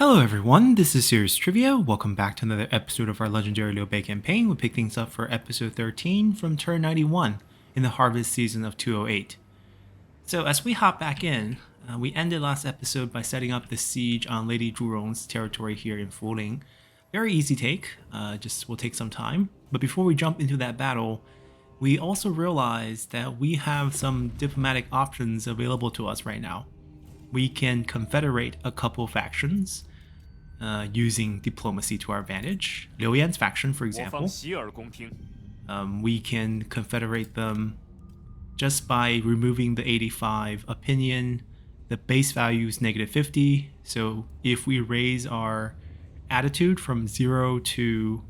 Hello everyone, this is Serious Trivia. Welcome back to another episode of our legendary Liu Bei campaign. We pick things up for episode 13 from turn 91 in the harvest season of 208. So as we hop back in, we ended last episode by setting up the siege on Lady Zhurong's territory here in Fuling. Very easy take, just will take some time. But before we jump into that battle, we also realized that we have some diplomatic options available to us right now. We can confederate a couple factions using diplomacy to our advantage. Liu Yan's faction, for example. We can confederate them just by removing the 85 opinion. The base value is -50, so if we raise our attitude from 0 to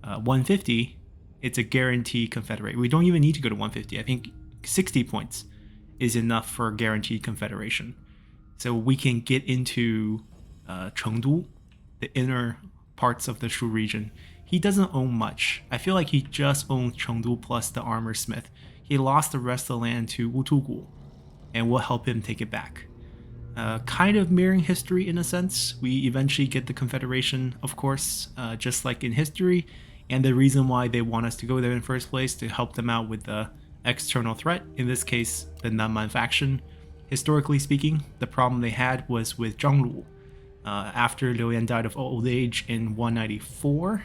150, it's a guaranteed confederate. We don't even need to go to 150. I think 60 points is enough for guaranteed confederation. So we can get into Chengdu, the inner parts of the Shu region. He doesn't own much. I feel like he just owns Chengdu plus the armor smith. He lost the rest of the land to Wutugu, and we'll help him take it back. Kind of mirroring history in a sense. We eventually get the Confederation, of course, just like in history, and the reason why they want us to go there in the first place, to help them out with the external threat, in this case, the Nanman faction. Historically speaking, the problem they had was with Zhang Lu. After Liu Yan died of old age in 194,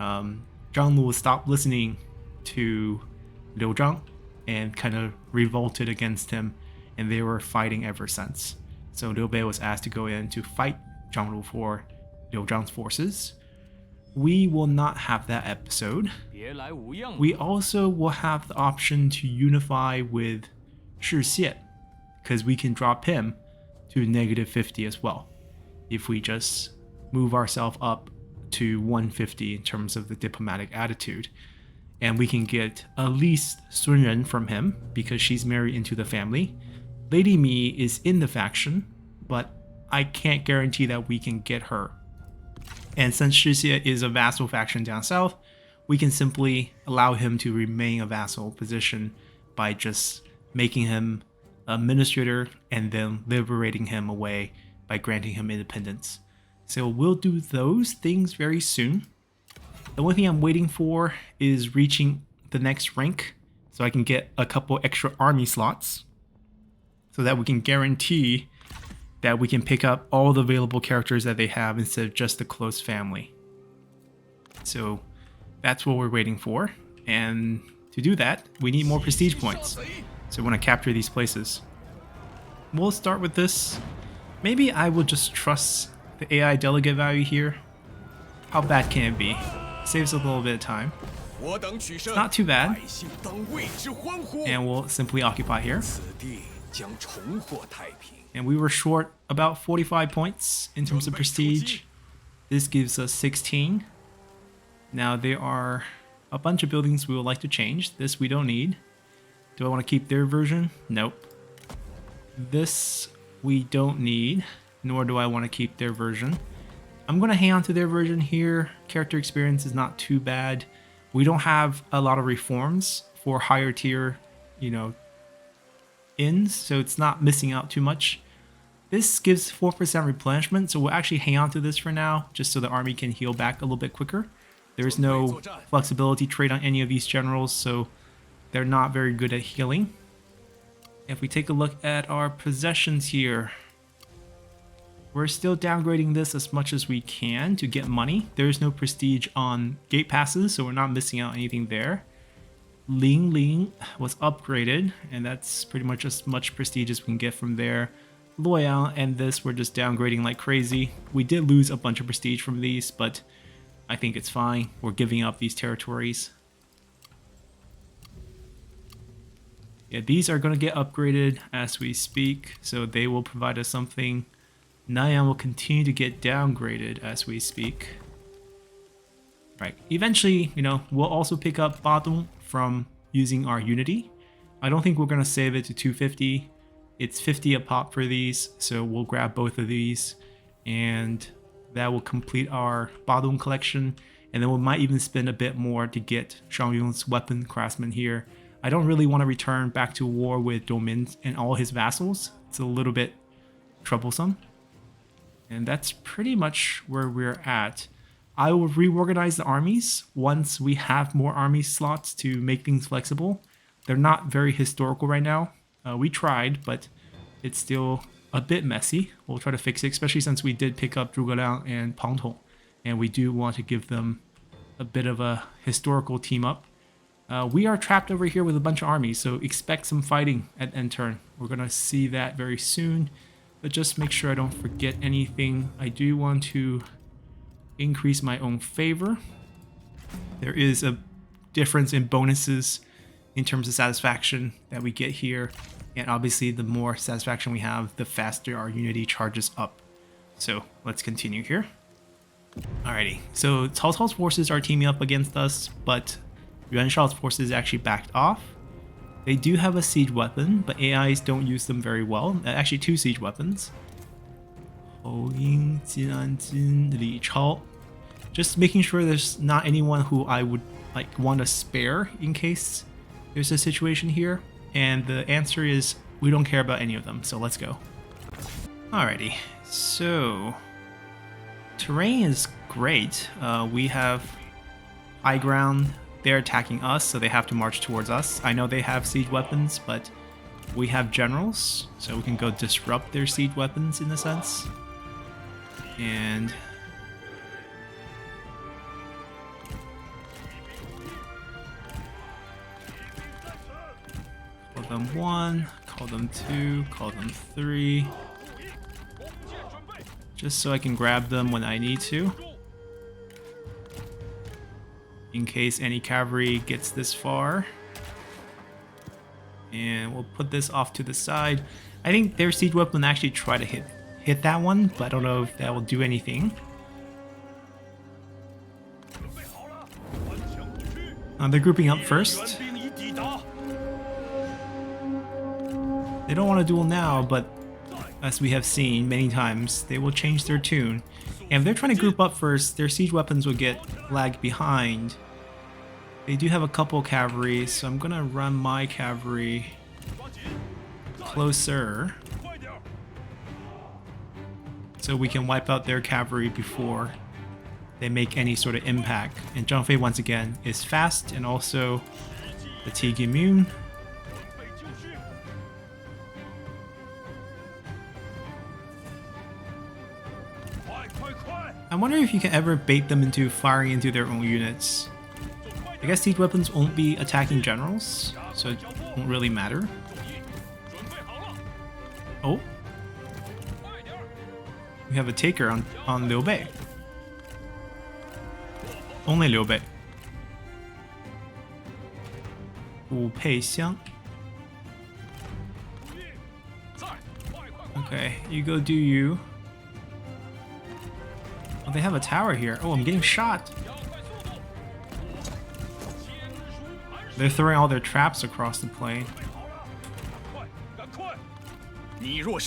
Zhang Lu stopped listening to Liu Zhang and kind of revolted against him, and they were fighting ever since. So Liu Bei was asked to go in to fight Zhang Lu for Liu Zhang's forces. We will not have that episode. We also will have the option to unify with Shi Xie, because we can drop him to -50 as well if we just move ourselves up to 150 in terms of the diplomatic attitude. And we can get at least Sun Ren from him because she's married into the family. Lady Mi is in the faction, but I can't guarantee that we can get her. And since Shi Xie is a vassal faction down south, we can simply allow him to remain a vassal position by just making him administrator and then liberating him away by granting him independence. So we'll do those things very soon. The only thing I'm waiting for is reaching the next rank so I can get a couple extra army slots so that we can guarantee that we can pick up all the available characters that they have instead of just the close family. So that's what we're waiting for, and to do that we need more prestige points. So we want to capture these places. We'll start with this. Maybe I will just trust the AI delegate value here. How bad can it be? Saves a little bit of time. It's not too bad. And we'll simply occupy here. And we were short about 45 points in terms of prestige. This gives us 16. Now there are a bunch of buildings we would like to change. This we don't need. Do I want to keep their version? Nope. This we don't need, nor do I want to keep their version. I'm going to hang on to their version here. Character experience is not too bad. We don't have a lot of reforms for higher tier, inns, so it's not missing out too much. This gives 4% replenishment, so we'll actually hang on to this for now, just so the army can heal back a little bit quicker. There's no flexibility trait on any of these generals, so they're not very good at healing. If we take a look at our possessions here, we're still downgrading this as much as we can to get money. There's no prestige on gate passes, so we're not missing out anything there. Ling was upgraded, and that's pretty much as much prestige as we can get from there. Luoyang and this we're just downgrading like crazy. We did lose a bunch of prestige from these, but I think it's fine. We're giving up these territories. Yeah, these are going to get upgraded as we speak, so they will provide us something. Nanyang will continue to get downgraded as we speak. Right, eventually, we'll also pick up Badong from using our Unity. I don't think we're going to save it to 250. It's 50 a pop for these, so we'll grab both of these, and that will complete our Badong collection. And then we might even spend a bit more to get Zhang Yong's weapon craftsman here. I don't really want to return back to war with Domin and all his vassals. It's a little bit troublesome. And that's pretty much where we're at. I will reorganize the armies once we have more army slots to make things flexible. They're not very historical right now. We tried, but it's still a bit messy. We'll try to fix it, especially since we did pick up Zhuge Liang and Pang Tong, and we do want to give them a bit of a historical team up. We are trapped over here with a bunch of armies, so expect some fighting at end turn. We're going to see that very soon, but just make sure I don't forget anything. I do want to increase my own favor. There is a difference in bonuses in terms of satisfaction that we get here, and obviously the more satisfaction we have, the faster our unity charges up. So let's continue here. Alrighty, so Cao Cao's forces are teaming up against us, but Yuan Shao's forces actually backed off. They do have a siege weapon, but AIs don't use them very well. Actually, 2 siege weapons. Hou Ying, Jin Anjin, Li Chao. Just making sure there's not anyone who I would want to spare in case there's a situation here. And the answer is we don't care about any of them, so let's go. Alrighty, so terrain is great. We have high ground. They're attacking us, so they have to march towards us. I know they have siege weapons, but we have generals, so we can go disrupt their siege weapons in a sense. And call them 1, call them 2, call them 3. Just so I can grab them when I need to, in case any cavalry gets this far. And we'll put this off to the side. I think their siege weapon actually try to hit that one, but I don't know if that will do anything. They're grouping up first. They don't want to duel now, but as we have seen many times, they will change their tune. And if they're trying to group up first, their siege weapons will get lagged behind. They do have a couple cavalry, so I'm gonna run my cavalry closer so we can wipe out their cavalry before they make any sort of impact. And Zhang Fei once again is fast and also fatigue immune. I wonder if you can ever bait them into firing into their own units. I guess siege weapons won't be attacking generals, so it won't really matter. Oh. We have a taker on Liu Bei. Only Liu Bei. Wu Pei Xiang. Okay, you go do you. Oh, they have a tower here. Oh, I'm getting shot. They're throwing all their traps across the plain. Oh. You're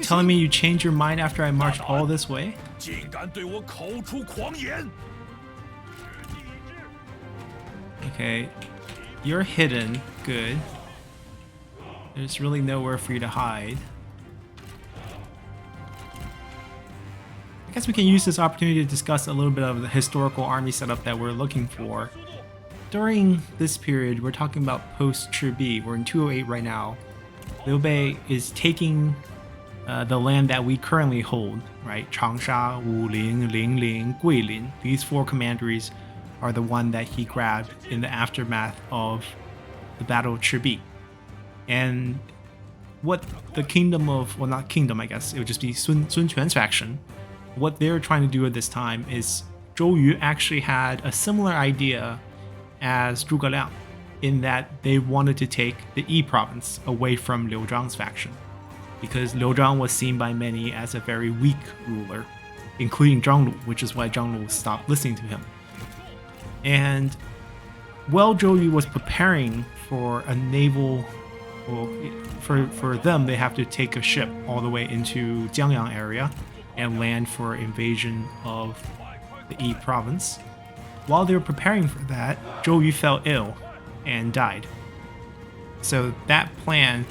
telling me you changed your mind after I marched all this way? Okay, you're hidden. Good. There's really nowhere for you to hide. I guess we can use this opportunity to discuss a little bit of the historical army setup that we're looking for. During this period, we're talking about post-Chi. We're in 208 right now. Liu Bei is taking the land that we currently hold, right? Changsha, Wulin, Linling, Guilin. These 4 commanderies are the one that he grabbed in the aftermath of the Battle of Chi. And what the kingdom of, well, not kingdom, I guess, it would just be Sun Quan's faction. What they're trying to do at this time is Zhou Yu actually had a similar idea as Zhuge Liang, in that they wanted to take the E province away from Liu Zhang's faction, because Liu Zhang was seen by many as a very weak ruler, including Zhang Lu, which is why Zhang Lu stopped listening to him. And while Zhou Yu was preparing for a naval, well, for them, they have to take a ship all the way into Jiangyang area and land for invasion of the E province. While they were preparing for that, Zhou Yu fell ill and died. So that plan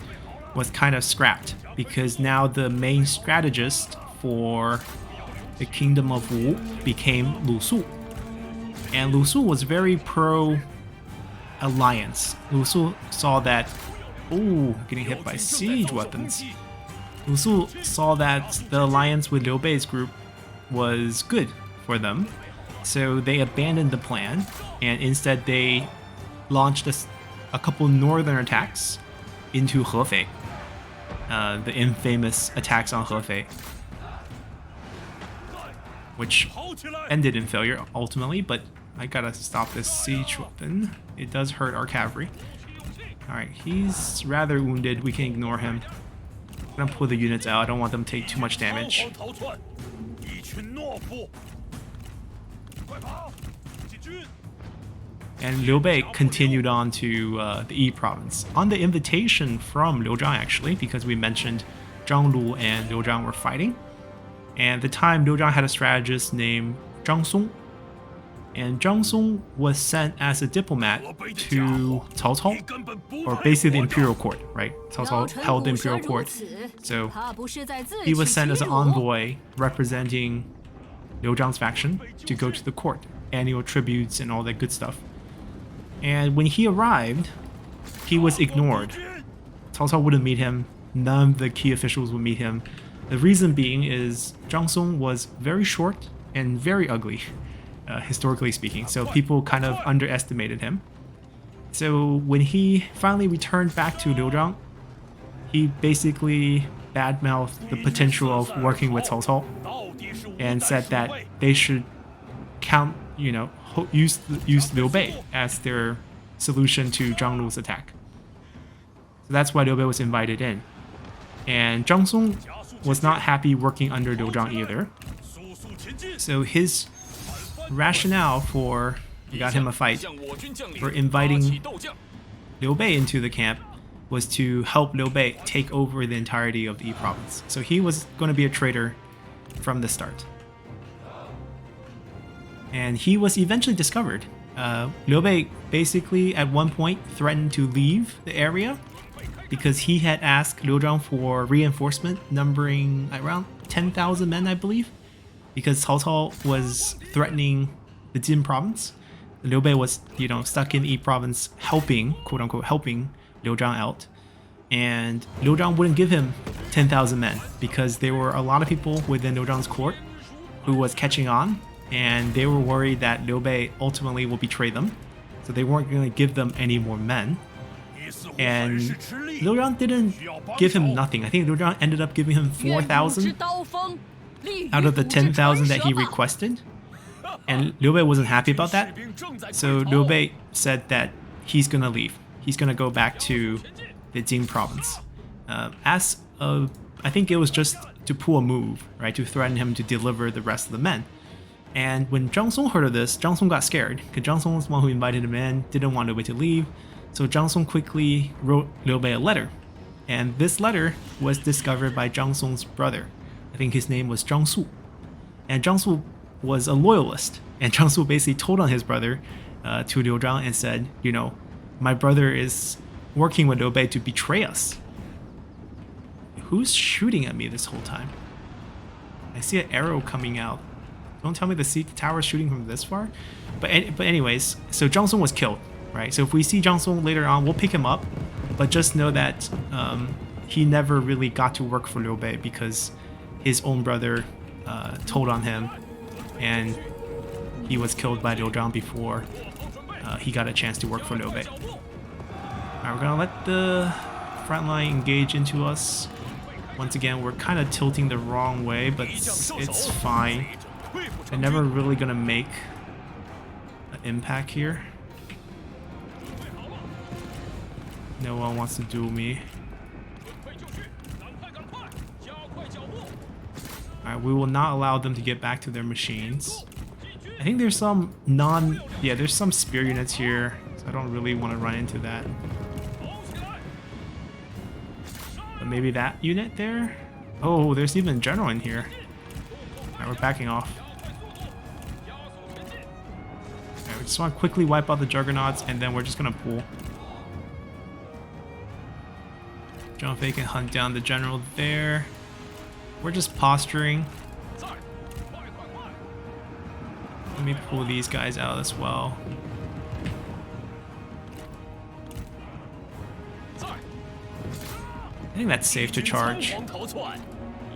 was kind of scrapped. because now the main strategist for the kingdom of Wu became Lu Su. And Lu Su was very pro alliance. Lu Su saw that, ooh, getting hit by siege weapons. Lu Su saw that the alliance with Liu Bei's group was good for them, so they abandoned the plan and instead they launched a couple northern attacks into Hefei, the infamous attacks on Hefei, which ended in failure ultimately, but I gotta stop this siege weapon. It does hurt our cavalry. Alright, he's rather wounded. We can ignore him. I'm gonna pull the units out. I don't want them to take too much damage. And Liu Bei continued on to the E province on the invitation from Liu Zhang, actually, because we mentioned Zhang Lu and Liu Zhang were fighting. And at the time, Liu Zhang had a strategist named Zhang Song. And Zhang Song was sent as a diplomat to Cao Cao, or basically the imperial court, right? Cao Cao held the imperial court. So he was sent as an envoy representing Liu Zhang's faction to go to the court, annual tributes and all that good stuff. And when he arrived, he was ignored. Cao Cao wouldn't meet him. None of the key officials would meet him. The reason being is Zhang Song was very short and very ugly, historically speaking. So people kind of underestimated him. So when he finally returned back to Liu Zhang, he basically badmouthed the potential of working with Cao Cao and said that they should use Liu Bei as their solution to Zhang Lu's attack. So that's why Liu Bei was invited in. And Zhang Song was not happy working under Liu Zhang either. So his rationale for, we got him a fight, for inviting Liu Bei into the camp was to help Liu Bei take over the entirety of the E province. So he was going to be a traitor from the start. And he was eventually discovered. Liu Bei basically at one point threatened to leave the area because he had asked Liu Zhang for reinforcement numbering around 10,000 men, I believe, because Cao Cao was threatening the Jin province. Liu Bei was, stuck in E province helping, quote unquote, helping Liu Zhang out. And Liu Zhang wouldn't give him 10,000 men because there were a lot of people within Liu Zhang's court who was catching on, and they were worried that Liu Bei ultimately will betray them. So they weren't going to give them any more men. And Liu Zhang didn't give him nothing. I think Liu Zhang ended up giving him 4,000 out of the 10,000 that he requested. And Liu Bei wasn't happy about that. So Liu Bei said that he's going to leave. He's going to go back to the Jing province. I think it was just to pull a move, right? To threaten him to deliver the rest of the men. And when Zhang Song heard of this, Zhang Song got scared because Zhang Song was the one who invited him in, didn't want Liu Bei to leave. So Zhang Song quickly wrote Liu Bei a letter. And this letter was discovered by Zhang Song's brother. I think his name was Zhang Su. And Zhang Su was a loyalist. And Zhang Su basically told on his brother to Liu Zhang and said, my brother is working with Liu Bei to betray us. Who's shooting at me this whole time? I see an arrow coming out. Don't tell me the tower is shooting from this far. But anyways, so Zhang Song was killed, right? So if we see Zhang Song later on, we'll pick him up. But just know that he never really got to work for Liu Bei because his own brother told on him, and he was killed by Liu Zhang before he got a chance to work for Liu Bei. Alright, we're gonna let the front line engage into us. Once again, we're kind of tilting the wrong way, but it's fine. They're never really gonna make an impact here. No one wants to duel me. Alright, we will not allow them to get back to their machines. I think there's some there's some spear units here, so I don't really want to run into that. But maybe that unit there? Oh, there's even a general in here. Alright, we're backing off. Alright, we just want to quickly wipe out the juggernauts, and then we're just gonna pull. Zhang Fei can hunt down the general there. We're just posturing. Let me pull these guys out as well. I think that's safe to charge.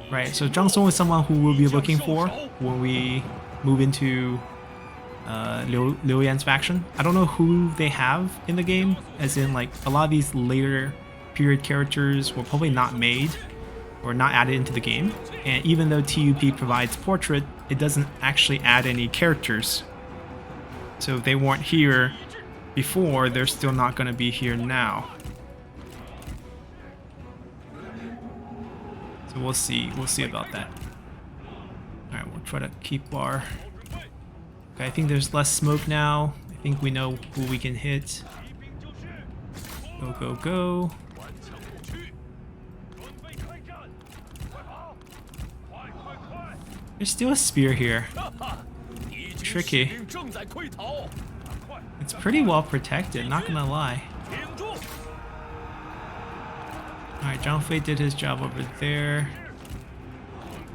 Right, so Zhang Song is someone who we'll be looking for when we move into Liu Yan's faction. I don't know who they have in the game, as in like a lot of these later period characters were probably not made or not added into the game. And even though TUP provides portrait, it doesn't actually add any characters. So if they weren't here before, they're still not going to be here now. So we'll see about that. Alright, we'll try to keep our... Okay, I think there's less smoke now. I think we know who we can hit. Go, go, go. There's still a spear here. Tricky. It's pretty well protected, not gonna lie. Alright, Zhang Fei did his job over there.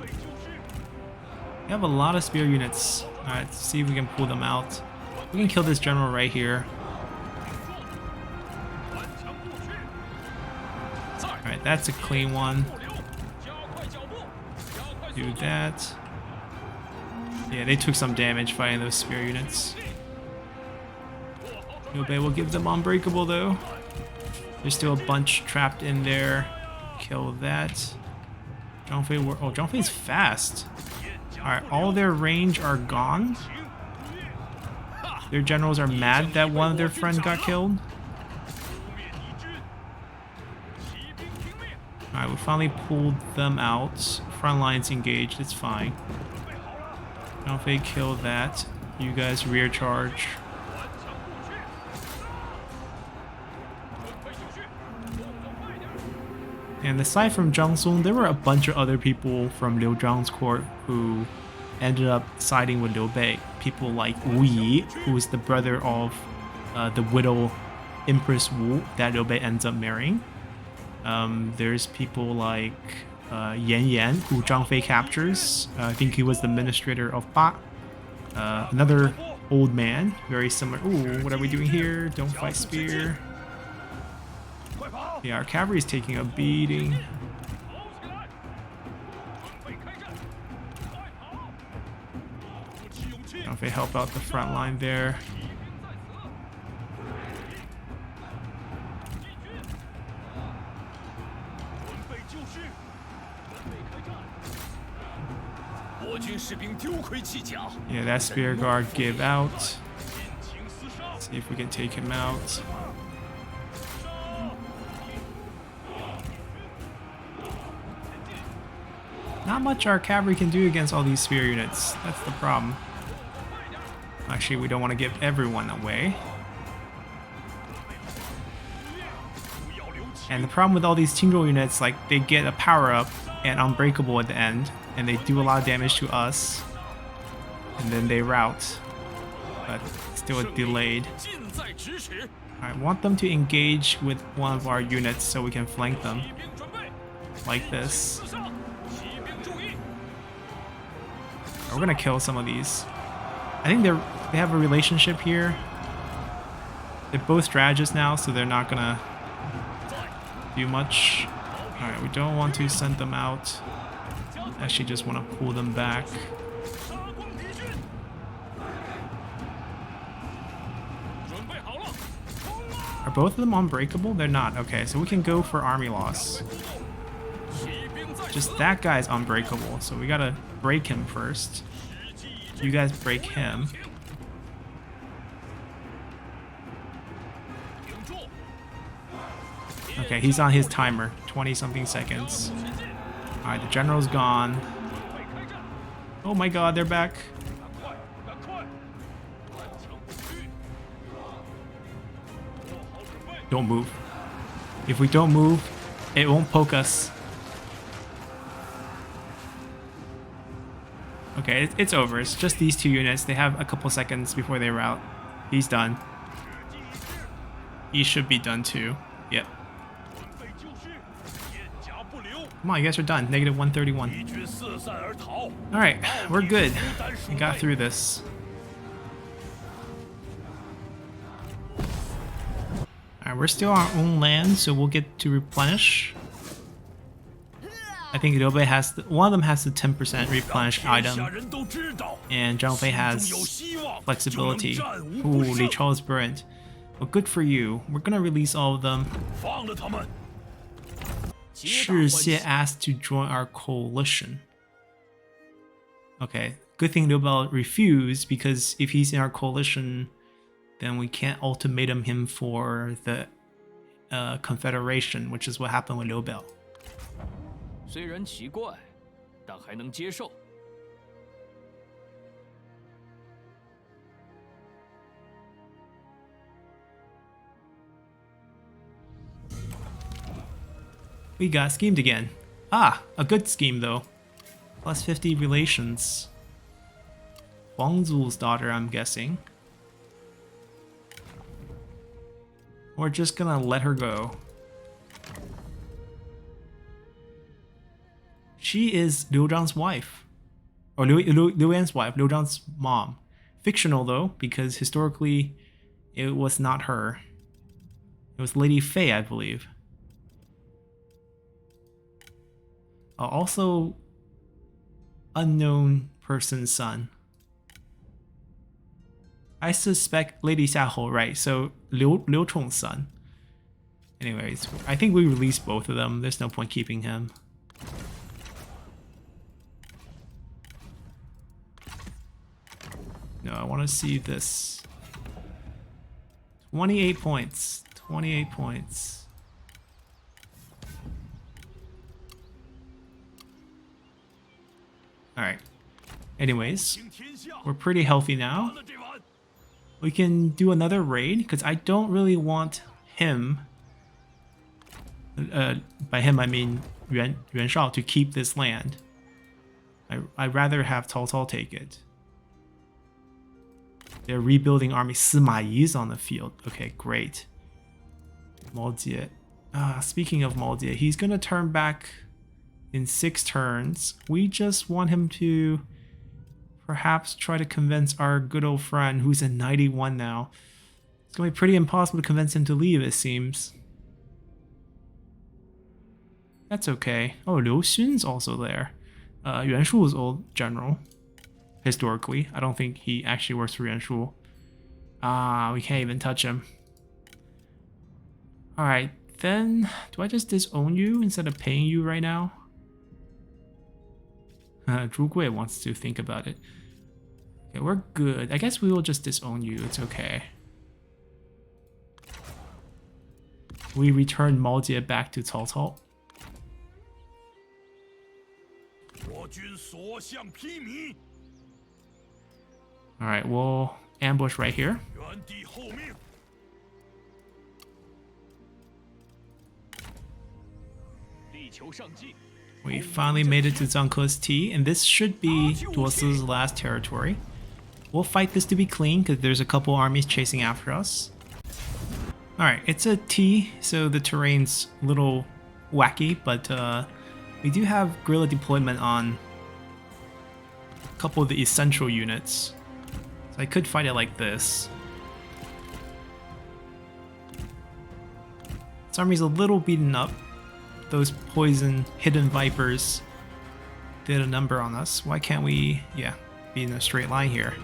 We have a lot of spear units. Alright, let's see if we can pull them out. We can kill this general right here. Alright, that's a clean one. Do that. Yeah, they took some damage fighting those spear units. Liu Bei will give them unbreakable though. There's still a bunch trapped in there. Kill that. Zhang Fei, oh, Zhang Fei's fast. Alright, all their range are gone. Their generals are mad that one of their friends got killed. Alright, we finally pulled them out. Front lines engaged, it's fine. Zhang Fei kill that. You guys rear charge. And aside from Zhang Song, there were a bunch of other people from Liu Zhang's court who ended up siding with Liu Bei. People like Wu Yi, who is the brother of the widow Empress Wu that Liu Bei ends up marrying. There's people like Yan Yan, who Zhang Fei captures. I think he was the administrator of Ba. Another old man, very similar. Ooh, what are we doing here? Don't fight spear. Yeah, our cavalry is taking a beating. Zhang Fei help out the front line there. Yeah, that spear guard gave out. Let's see if we can take him out. Not much our cavalry can do against all these spear units. That's the problem. Actually, we don't want to give everyone away. And the problem with all these Tingle units, like, they get a power-up and unbreakable at the end, and they do a lot of damage to us, and then they rout. But still delayed. I want them to engage with one of our units so we can flank them. Like this. We're gonna kill some of these. I think they have a relationship here. They're both strategists now, so they're not gonna do much. Alright, we don't want to send them out. Actually just want to pull them back. Are both of them unbreakable? They're not. Okay, so we can go for army loss. Just that guy's unbreakable, so we gotta break him first. You guys break him. Okay, he's on his timer. 20-something seconds. Alright, the general's gone. Oh my god, they're back. Don't move. If we don't move, it won't poke us. Okay, it's over. It's just these two units. They have a couple seconds before they rout. He's done. He should be done too. Yep. Come on, you guys are done. Negative 131. 敌军四散而逃。 Alright, we're good. We got through this. Alright, we're still on our own land, so we'll get to replenish. I think Liu Bei has one of them has the 10% replenish item, and Zhang Fei has flexibility. Ooh, Li Chao is burnt. Well, good for you. We're gonna release all of them. Shi Xie asked to join our coalition. Okay, good thing Liu Bei refused, because if he's in our coalition, then we can't ultimatum him for the Confederation, which is what happened with Liu Bei. 虽然奇怪，但还能接受。 We got schemed again. Ah, a good scheme though. Plus 50 relations. Wang Zu's daughter, I'm guessing. We're just gonna let her go. She is Liu Zhang's wife. Or Liu Yan's wife, Liu Zhang's mom. Fictional though, because historically it was not her. It was Lady Fei, I believe. Also, unknown person's son. I suspect Lady Xiahou, right? So Liu Chong's son. Anyways, I think we released both of them. There's no point keeping him. No, I want to see this. 28 points. 28 points. Alright. Anyways, we're pretty healthy now. We can do another raid, because I don't really want him, by him I mean Yuan Shao, to keep this land. I'd rather have Cao Cao take it. They're rebuilding army. Sima Yi's on the field. Okay, great. Mao Jie. Speaking of Mao Jie, he's gonna turn back in 6 turns. We just want him to perhaps try to convince our good old friend, who's at 91 now. It's gonna be pretty impossible to convince him to leave, it seems. That's okay. Oh, Liu Xun's also there. Yuan Shu's old general. Historically, I don't think he actually works for Yuan Shu. We can't even touch him. Alright, then do I just disown you instead of paying you right now? Zhu Gui wants to think about it. Okay, we're good. I guess we will just disown you. It's okay. We return Mao Jie back to Cao Cao. Alright, we'll ambush right here. We finally made it to Zhangke's T, and this should be Duozi's last territory. We'll fight this to be clean, because there's a couple armies chasing after us. Alright, it's a T, so the terrain's a little wacky, but we do have guerrilla deployment on a couple of the essential units. So I could fight it like this. This army's a little beaten up. Those poison hidden vipers did a number on us. Why can't we, be in a straight line here?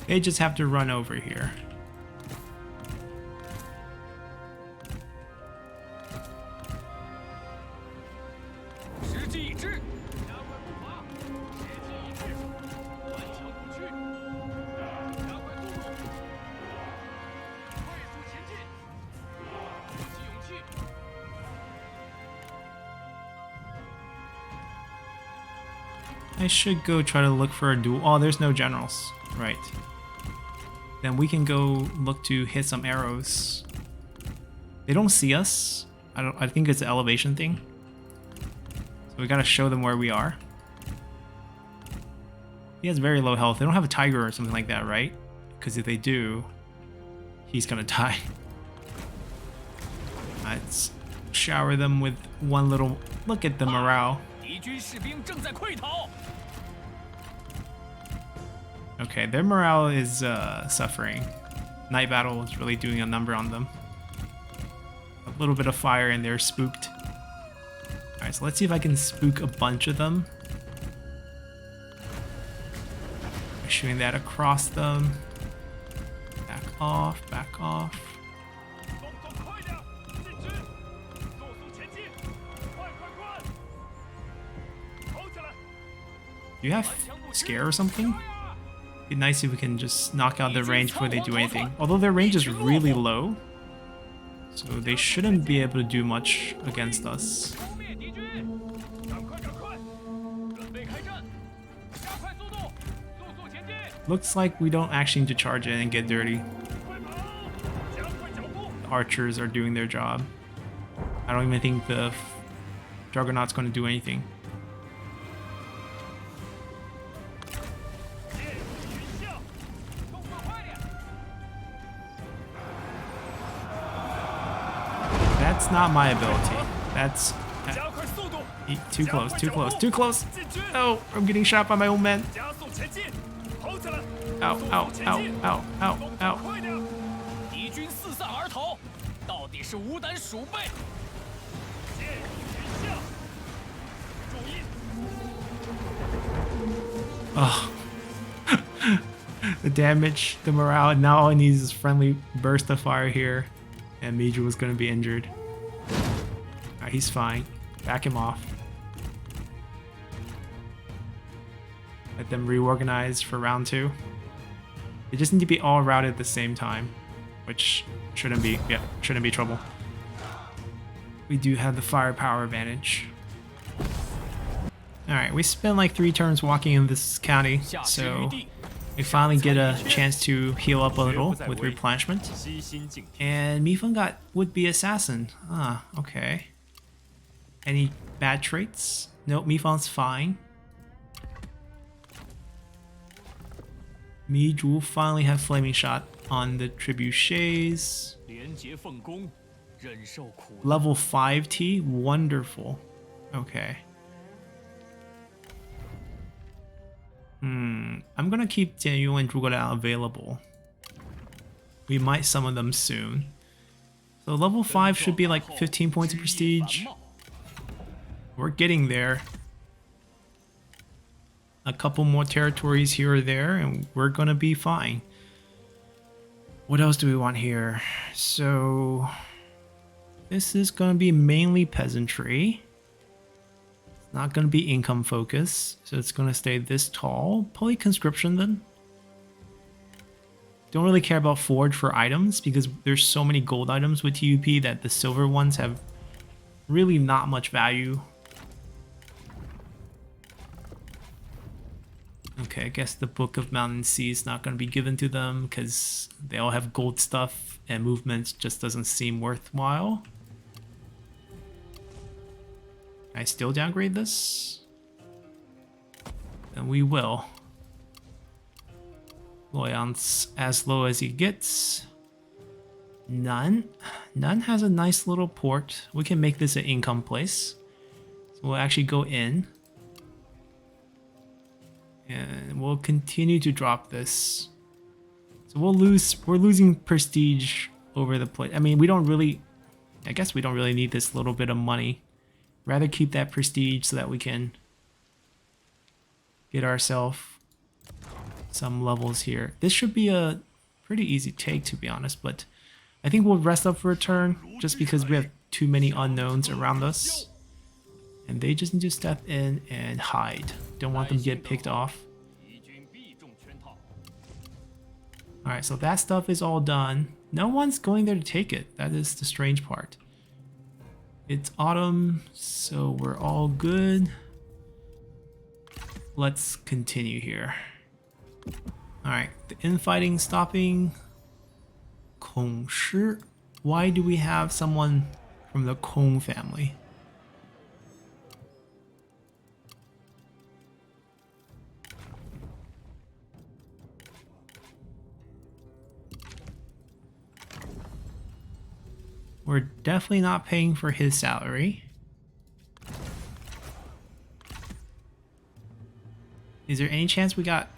They just have to run over here. I should go try to look for a duel. Oh, there's no generals. Right. Then we can go look to hit some arrows. They don't see us. I think it's an elevation thing. So we gotta show them where we are. He has very low health. They don't have a tiger or something like that, right? Because if they do, he's gonna die. Let's shower them with one little look at the morale. Okay, their morale is suffering. Night Battle is really doing a number on them. A little bit of fire and they're spooked. Alright, so let's see if I can spook a bunch of them. Shooting that across them. Back off, back off. Do you have scare or something? Be nice if we can just knock out their range before they do anything. Although their range is really low, so they shouldn't be able to do much against us. Looks like we don't actually need to charge in and get dirty. The archers are doing their job. I don't even think the Juggernaut's going to do anything. That's not my ability. That's too close, too close, too close. Oh, I'm getting shot by my own men. Ow, ow, ow, ow, ow, ow. Oh. The damage, the morale, now all he needs is friendly burst of fire here. And Miju was going to be injured. Alright, he's fine. Back him off. Let them reorganize for round 2. They just need to be all routed at the same time, which shouldn't be trouble. We do have the firepower advantage. Alright, we spent like 3 turns walking in this county, so we finally get a chance to heal up a little with replenishment. And Mifeng got would-be assassin. Ah, okay. Any bad traits? Nope, Mifeng's fine. Miju finally have flaming shot on the trebuchets. Level 5T, wonderful. Okay. I'm gonna keep Jianyu and Zhuge available. We might summon them soon. So level 5 should be like 15 points of prestige. We're getting there. A couple more territories here or there and we're gonna be fine. What else do we want here? So this is gonna be mainly peasantry. It's not gonna be income focus, so it's gonna stay this tall. Probably conscription then. Don't really care about forge for items because there's so many gold items with TUP that the silver ones have really not much value. Okay, I guess the Book of Mountain Sea is not going to be given to them because they all have gold stuff and movement just doesn't seem worthwhile. Can I still downgrade this? Then we will. Loyance as low as he gets. None. None has a nice little port. We can make this an income place. So we'll actually go in. And we'll continue to drop this. So we're losing prestige over the place. I mean, we don't really, I guess we don't really need this little bit of money. Rather keep that prestige so that we can get ourselves some levels here. This should be a pretty easy take, to be honest, but I think we'll rest up for a turn just because we have too many unknowns around us. And they just need to step in and hide. Don't want them to get picked off. Alright, so that stuff is all done. No one's going there to take it. That is the strange part. It's autumn, so we're all good. let's continue here. Alright, the infighting stopping. Kong Shi. Why do we have someone from the Kong family? We're definitely not paying for his salary. Is there any chance we got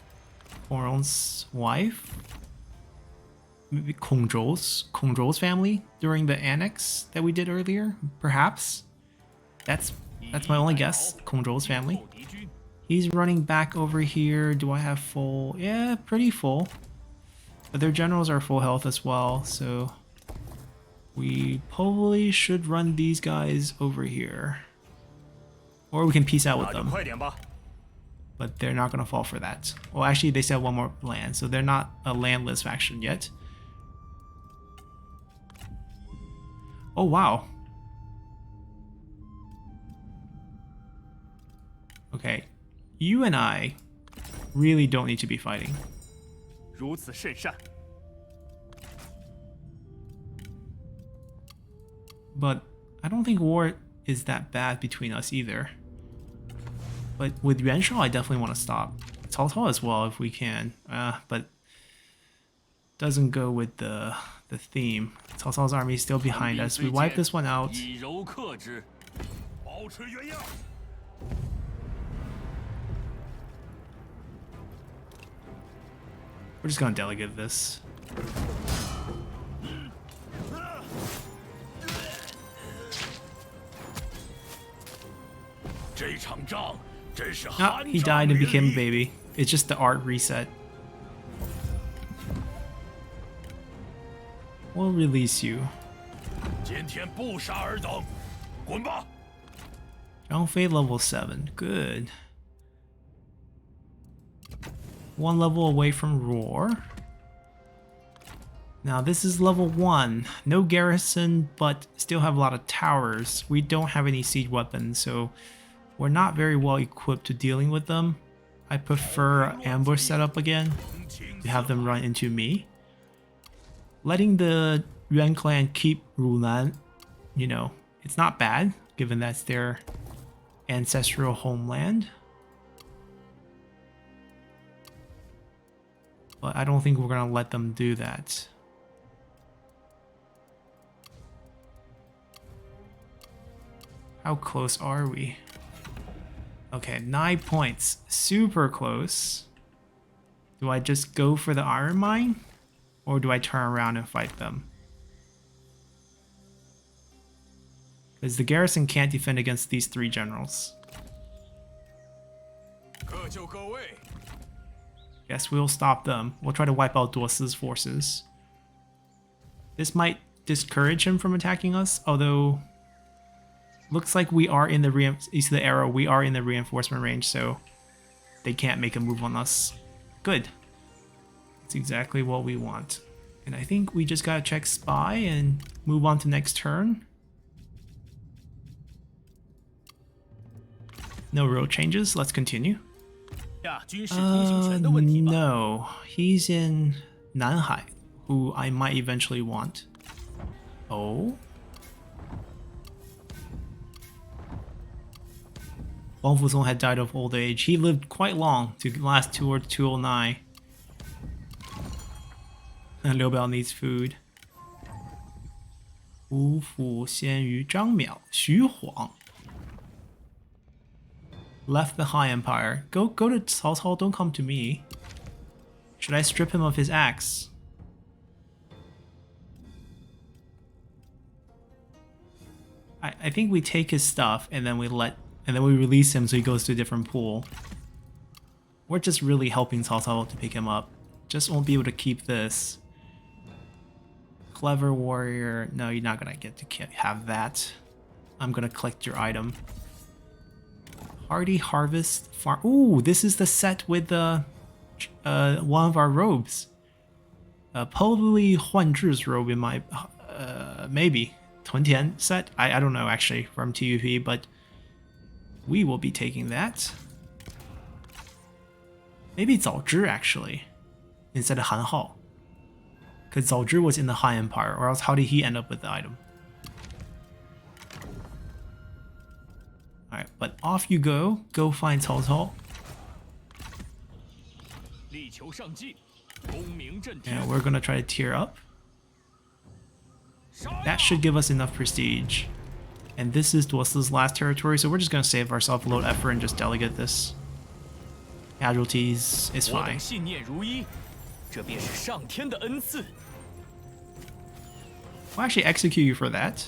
Oron's wife? Maybe Kong Zhou's family during the annex that we did earlier? Perhaps? That's my only guess. Kong Zhou's family. He's running back over here. Do I have full? Yeah, pretty full. But their generals are full health as well, so we probably should run these guys over here. Or we can peace out with them. But they're not going to fall for that. Well, actually, they still have one more land, so they're not a landless faction yet. Oh, wow. Okay. You and I really don't need to be fighting. But I don't think war is that bad between us either. But with Yuan Shao, I definitely want to stop. Cao Cao as well if we can. But doesn't go with the theme. Cao Cao's army is still behind us. We wipe this one out. We're just gonna delegate this. Oh, he died and became a baby. It's just the art reset. We'll release you. Zhang Fei level 7. Good. One level away from Roar. Now this is level 1. No garrison, but still have a lot of towers. We don't have any siege weapons, so we're not very well equipped to dealing with them. I prefer ambush setup again, to have them run into me. Letting the Yuan clan keep Rulan, you know, it's not bad, given that's their ancestral homeland. But I don't think we're gonna let them do that. How close are we? Okay, 9 points. Super close. Do I just go for the iron mine? Or do I turn around and fight them? Because the garrison can't defend against these 3 generals. Guess we'll stop them. We'll try to wipe out Duosi's forces. This might discourage him from attacking us, although looks like we are in the we are in the reinforcement range, so they can't make a move on us. Good. That's exactly what we want. And I think we just gotta check spy and move on to next turn. No real changes. Let's continue. No, he's in Nanhai, who I might eventually want. Oh? Wang Fuzong had died of old age. He lived quite long, to last towards 209. And Liu Bei needs food. Wu Fu Xianyu Zhang Miao Xu Huang left the High Empire. Go to Cao Cao, don't come to me. Should I strip him of his axe? I think we take his stuff and then we release him so he goes to a different pool. We're just really helping Cao Cao to pick him up. Just won't be able to keep this. Clever warrior. No, you're not gonna get to have that. I'm gonna collect your item. Hardy Harvest Farm. Ooh, this is the set with the one of our robes. Probably Huan Zhi's robe in my maybe Tuntian set. I don't know actually from TUP, but we will be taking that. Maybe 早知 actually, instead of Han Hao. Because 早知 was in the Han Empire, or else how did he end up with the item? Alright, but off you go. Go find Cao Cao. 力求上进，功名震天。 And we're gonna try to tier up. That should give us enough prestige. And this is Duosi's last territory, so we're just gonna save ourselves a little effort and just delegate this. Casualties is 我 fine. 等信念如一，这便是上天的恩赐。 We'll actually execute you for that.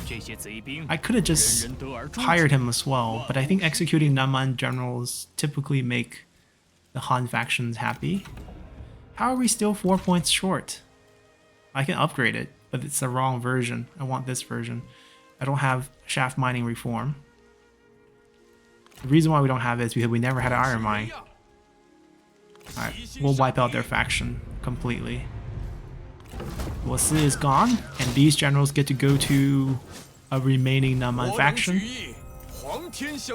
这些贼兵， I could have 人 just 人得而诛之。 hired him as well, but I think executing Nanman generals typically make the Han factions happy. How are we still 4 points short? I can upgrade it, but it's the wrong version. I want this version. I don't have shaft mining reform. The reason why we don't have it is because we never had an iron mine. Alright, we'll wipe out their faction completely. Wasi is gone, and these generals get to go to a remaining Nanman faction.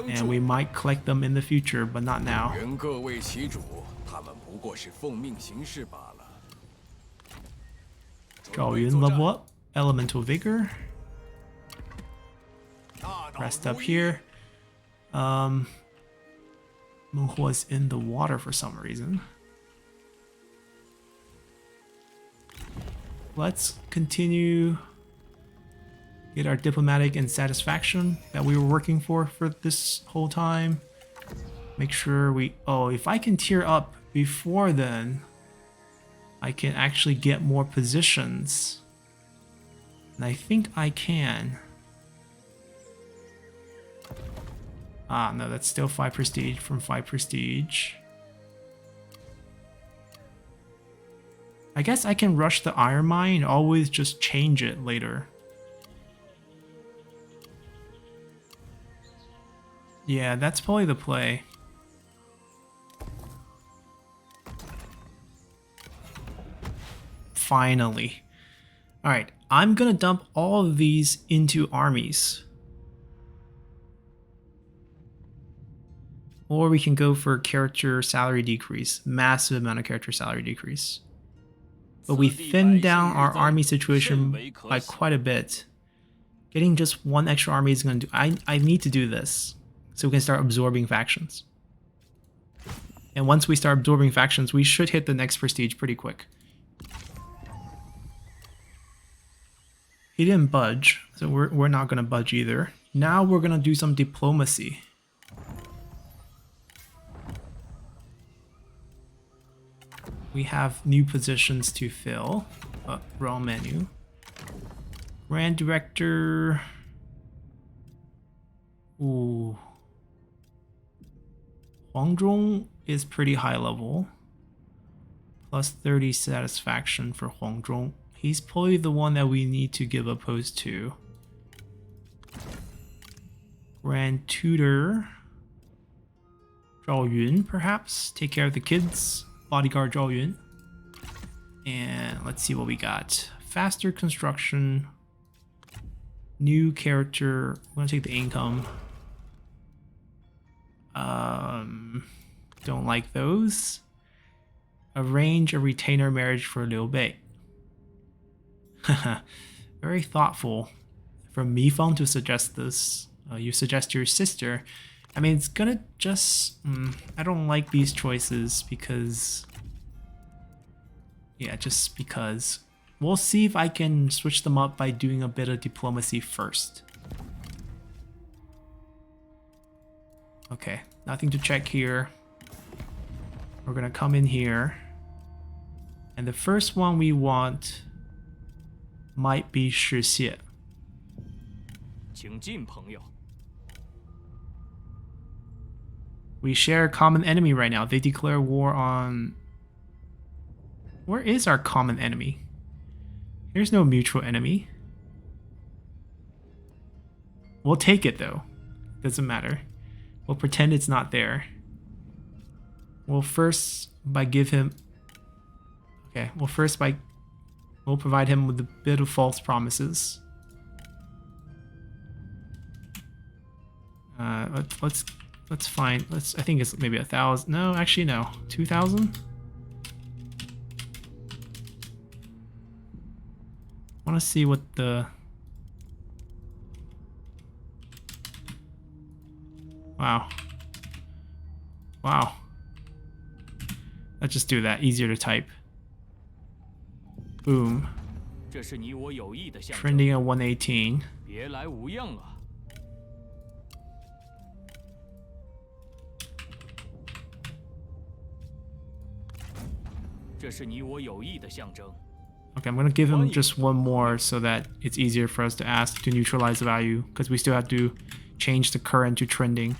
And we might collect them in the future, but not now. 人各为其主，他们不过是奉命行事罢了。 Zhao Yun level up. Elemental Vigor. Rest up here. Munhua is in the water for some reason. Let's continue. Get our diplomatic and satisfaction that we were working for this whole time. Make sure we... Oh, if I can tier up before then, I can actually get more positions. And I think I can. Ah, no, that's still 5 prestige from 5 prestige. I guess I can rush the iron mine and always just change it later. Yeah, that's probably the play. Finally. Alright, I'm gonna dump all of these into armies. Or we can go for character salary decrease. Massive amount of character salary decrease. But we thinned down our army situation by quite a bit. Getting just one extra army is gonna do... I need to do this. So we can start absorbing factions. And once we start absorbing factions, we should hit the next prestige pretty quick. He didn't budge, so we're not gonna budge either. Now we're gonna do some diplomacy. We have new positions to fill. Wrong menu. Grand Director. Ooh. Huangzhong is pretty high level. Plus 30 satisfaction for Huangzhong. He's probably the one that we need to give a post to. Grand Tutor. Zhao Yun, perhaps. Take care of the kids. Bodyguard Zhao Yun. And let's see what we got. Faster construction. New character. I'm gonna take the income. Don't like those. Arrange a retainer marriage for Liu Bei. Very thoughtful from Mifeng to suggest this. You suggest your sister. I mean, it's gonna just... I don't like these choices because... Yeah, just because. We'll see if I can switch them up by doing a bit of diplomacy first. Okay, nothing to check here. We're gonna come in here. And the first one we want might be Shi Xie. 请进，朋友。 We share a common enemy right now. They declare war on... Where is our common enemy? There's no mutual enemy. We'll take it though. Doesn't matter. We'll pretend it's not there. We'll first by give him... Okay, we'll first by... We'll provide him with a bit of false promises. Let's let's find. I think it's maybe 1,000. No, actually no. 2,000. I want to see what the. Wow. Wow. Let's just do that. Easier to type. Boom. 这是你我友谊的象征。 Trending at 118. 别来无恙啊！这是你我友谊的象征。 Okay, I'm gonna give him just one more so that it's easier for us to ask to neutralize the value, because we still have to change the current to trending.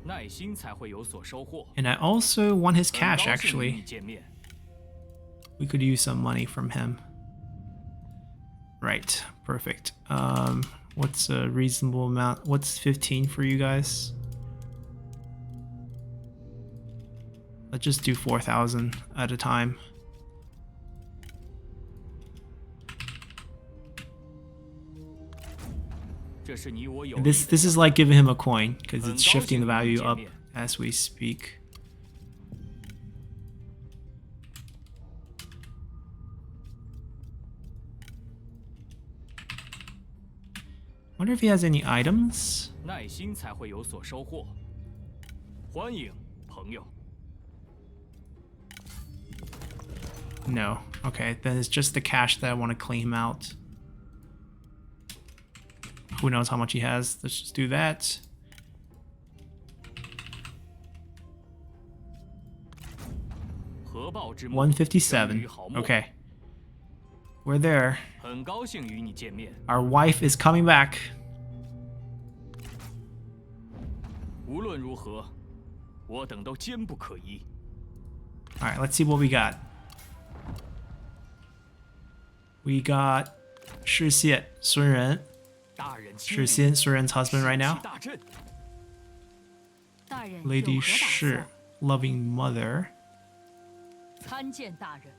耐心才会有所收获。 And I also want his 很 cash, 高兴与你 actually. 见面。 We could use some money from him. Right, perfect. What's a reasonable amount? What's 15 for you guys? Let's just do 4,000 at a time. This is like giving him a coin because it's shifting the value up as we speak. Wonder if he has any items. 耐心才会有所收获。欢迎，朋友。 No. Okay, then it's just the cash that I want to claim out. Who knows how much he has? Let's just do that. $157. Okay. We're there. 很高兴与你见面。 Our wife is coming back. 无论如何，我等都坚不可移。 Alright, let's see what we got. We got 世谢孙仁. 大人亲 世仙 Sun Ren's husband right now. 大阵。 大人 Lady 有何打 Shi, 算？ loving mother. 参见大人。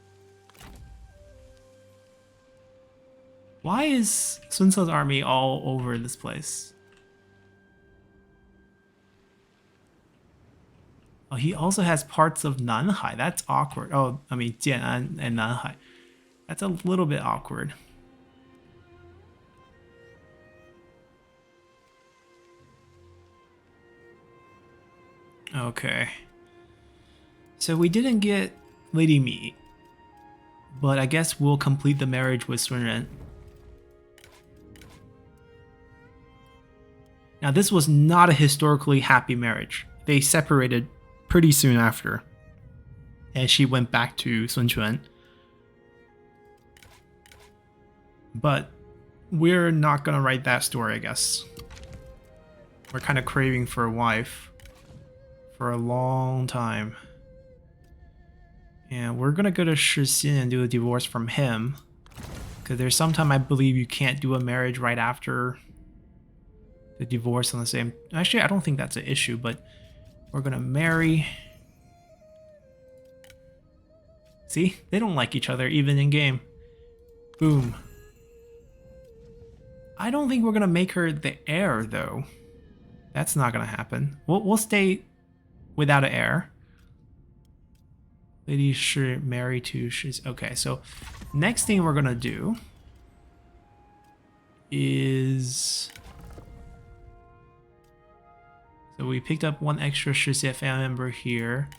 Why is Sun Ce's army all over this place? Oh, he also has parts of Nanhai. That's awkward. Oh, I mean Jian'an and Nanhai. That's a little bit awkward. Okay. So we didn't get Lady Mi, but I guess we'll complete the marriage with Sun Ren. Now, this was not a historically happy marriage. They separated pretty soon after, and she went back to Sun Quan. But we're not gonna write that story, I guess. We're kind of craving for a wife for a long time. And we're gonna go to Shixin and do a divorce from him, because there's sometime I believe you can't do a marriage right after the divorce on the same. Actually, I don't think that's an issue, but we're gonna marry. See, they don't like each other even in game. Boom. I don't think we're gonna make her the heir though. That's not gonna happen. We'll stay without an heir. Lady Shi married to Shi's. Okay, so next thing we're gonna do is, so we picked up one extra Shixie family member here.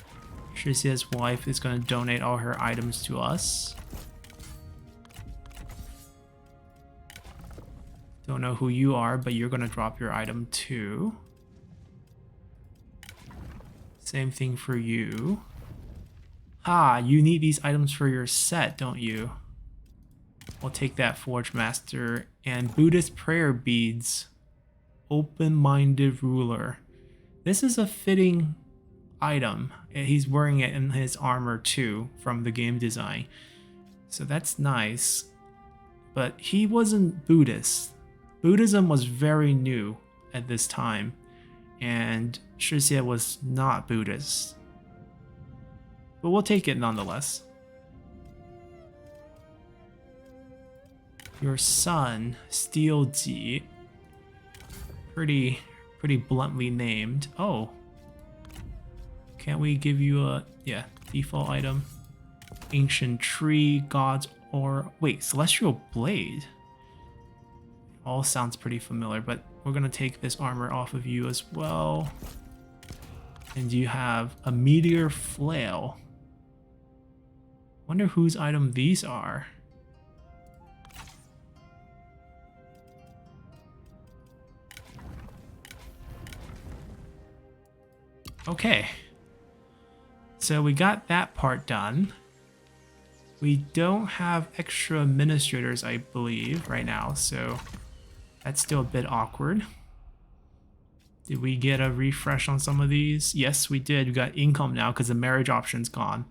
Shixie's wife is gonna donate all her items to us. Don't know who you are, but you're gonna drop your item too. Same thing for you. Ah, you need these items for your set, don't you? We'll take that Forge Master and Buddhist prayer beads. Open-minded ruler. This is a fitting item. He's wearing it in his armor too from the game design. So that's nice. But he wasn't Buddhist. Buddhism was very new at this time, and Shixie was not Buddhist. But we'll take it nonetheless. Your son, Steel Ji. Pretty pretty bluntly named. Oh. Can't we give you a, yeah, default item? Ancient Tree, Gods, or, wait, Celestial Blade. All sounds pretty familiar, but we're gonna take this armor off of you as well. And you have a Meteor Flail. Wonder whose item these are. Okay. So we got that part done. We don't have extra administrators, I believe, right now, so that's still a bit awkward. Did we get a refresh on some of these? Yes, we did. We got income now because the marriage option's gone.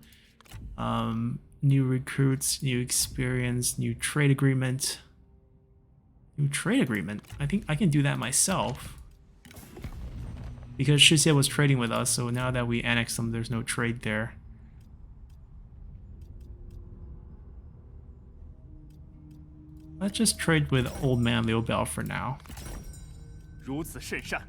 New recruits, new experience, new trade agreement. New trade agreement? I think I can do that myself. Because Shise was trading with us, so now that we annex them, there's no trade there. Let's just trade with old man Liu Bei for now. 如此甚善。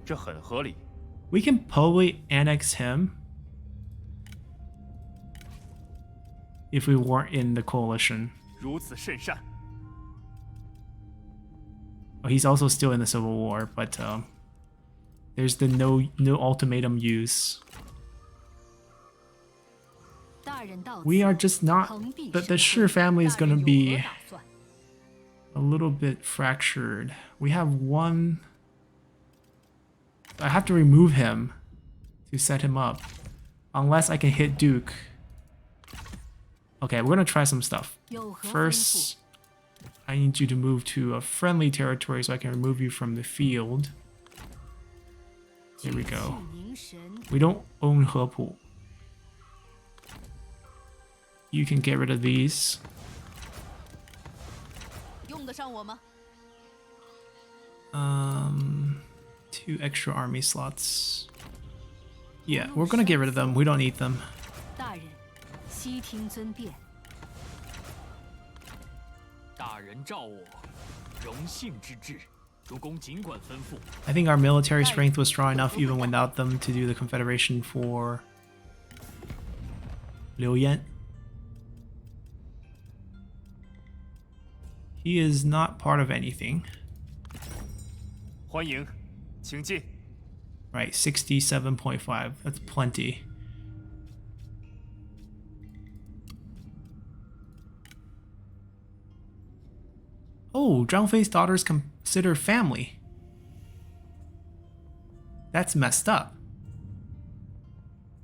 这很合理。 We can probably annex him if we weren't in the coalition. 如此甚善。 Oh, he's also still in the Civil War, but there's the no ultimatum use. 大人到此， We are just not. 蓬荜 The 生 Shi 辉 family is 大 gonna 人有何 be 打算？ a little bit fractured. We have one. I have to remove him to set him up, unless I can hit Duke. Okay, we're gonna try some stuff. 有何吩咐？ First, I need you to move to a friendly territory so I can remove you from the field. There we 精 go. 气凝神， We don't own Hepu. You can get rid of these. 用得上我吗？ 2 extra army slots. Yeah, we're gonna get rid of them. We don't need them. 大人，悉听尊便。 大人召我，荣幸之至。主公尽管吩咐。 I think our military strength was strong enough even without them to do the Confederation for Liu Yan. He is not part of anything. 欢迎，请进。 Right, 67.5. That's plenty. Oh, Zhang Fei's daughters consider family. That's messed up.